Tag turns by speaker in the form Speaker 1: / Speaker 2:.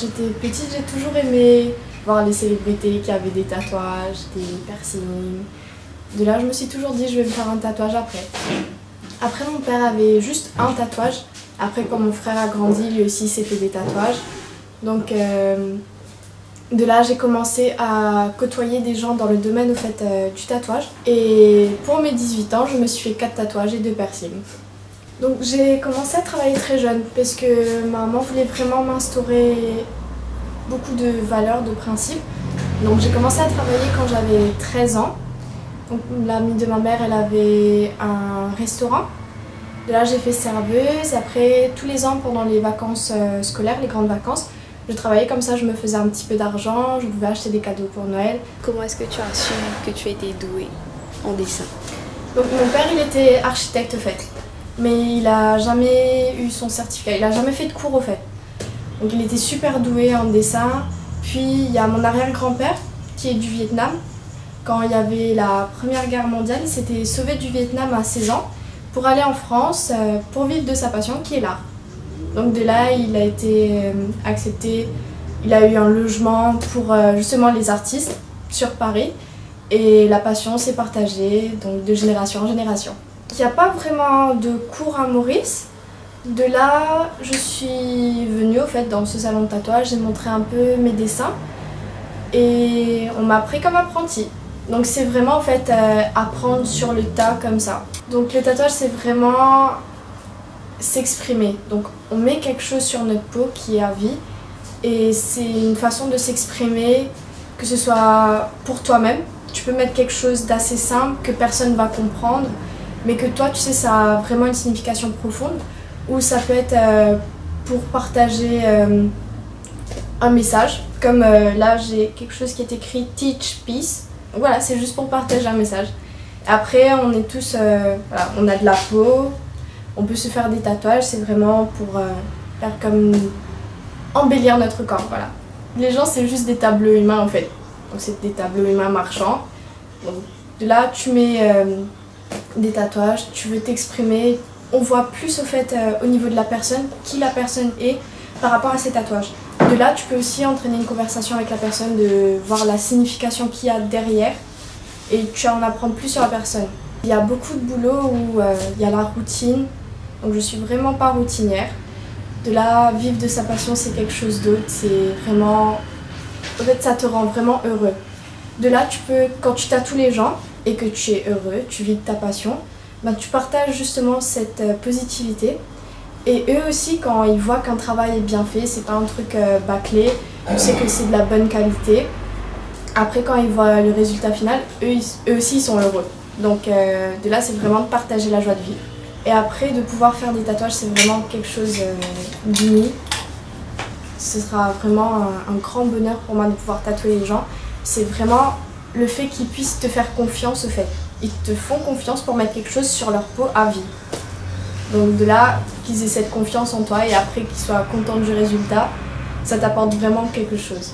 Speaker 1: j'étais petite, j'ai toujours aimé voir les célébrités qui avaient des tatouages, des piercings. De là, je me suis toujours dit, je vais me faire un tatouage après. Après, mon père avait juste un tatouage. Après, quand mon frère a grandi, lui aussi s'est fait des tatouages. Donc, de là, j'ai commencé à côtoyer des gens dans le domaine au fait, du tatouage. Et pour mes 18 ans, je me suis fait 4 tatouages et 2 piercings. Donc j'ai commencé à travailler très jeune parce que ma maman voulait vraiment m'instaurer beaucoup de valeurs, de principes. Donc j'ai commencé à travailler quand j'avais 13 ans. Donc l'amie de ma mère, elle avait un restaurant. De là j'ai fait serveuse. Après tous les ans pendant les vacances scolaires, les grandes vacances, je travaillais comme ça, je me faisais un petit peu d'argent, je pouvais acheter des cadeaux pour Noël.
Speaker 2: Comment est-ce que tu as su que tu étais douée en dessin?
Speaker 1: Donc mon père il était architecte au fait. Mais il a jamais eu son certificat, il a jamais fait de cours au fait. Donc il était super doué en dessin. Puis il y a mon arrière-grand-père qui est du Vietnam. Quand il y avait la Première Guerre mondiale, il s'était sauvé du Vietnam à 16 ans pour aller en France pour vivre de sa passion qui est l'art. Donc de là, il a été accepté, il a eu un logement pour justement les artistes sur Paris. Et la passion s'est partagée donc de génération en génération. Il n'y a pas vraiment de cours à Maurice. De là, je suis venue au fait dans ce salon de tatouage, j'ai montré un peu mes dessins et on m'a pris comme apprenti. Donc c'est vraiment en fait apprendre sur le tas comme ça. Donc le tatouage c'est vraiment s'exprimer. Donc on met quelque chose sur notre peau qui est à vie et c'est une façon de s'exprimer, que ce soit pour toi-même. Tu peux mettre quelque chose d'assez simple que personne ne va comprendre, mais que toi tu sais ça a vraiment une signification profonde, ou ça peut être pour partager un message, comme là j'ai quelque chose qui est écrit Teach Peace, voilà c'est juste pour partager un message. Après on est tous, voilà, on a de la peau, on peut se faire des tatouages, c'est vraiment pour faire comme embellir notre corps, voilà. Les gens c'est juste des tableaux humains en fait, donc c'est des tableaux humains marchands. Donc, de là tu mets des tatouages, tu veux t'exprimer, on voit plus au fait au niveau de la personne, qui la personne est par rapport à ses tatouages. De là tu peux aussi entraîner une conversation avec la personne, de voir la signification qu'il y a derrière et tu en apprends plus sur la personne. Il y a beaucoup de boulot où il y a la routine, donc je suis vraiment pas routinière. De là, vivre de sa passion c'est quelque chose d'autre, c'est vraiment, en fait ça te rend vraiment heureux. De là tu peux, quand tu tatoues les gens et que tu es heureux, tu vis de ta passion, ben, tu partages justement cette positivité. Et eux aussi, quand ils voient qu'un travail est bien fait, c'est pas un truc bâclé, tu sais que c'est de la bonne qualité. Après, quand ils voient le résultat final, eux aussi ils sont heureux. Donc de là, c'est vraiment de partager la joie de vivre. Et après, de pouvoir faire des tatouages, c'est vraiment quelque chose d'unique. Ce sera vraiment un grand bonheur pour moi de pouvoir tatouer les gens. C'est vraiment le fait qu'ils puissent te faire confiance au fait. Ils te font confiance pour mettre quelque chose sur leur peau à vie. Donc de là, qu'ils aient cette confiance en toi et après qu'ils soient contents du résultat, ça t'apporte vraiment quelque chose.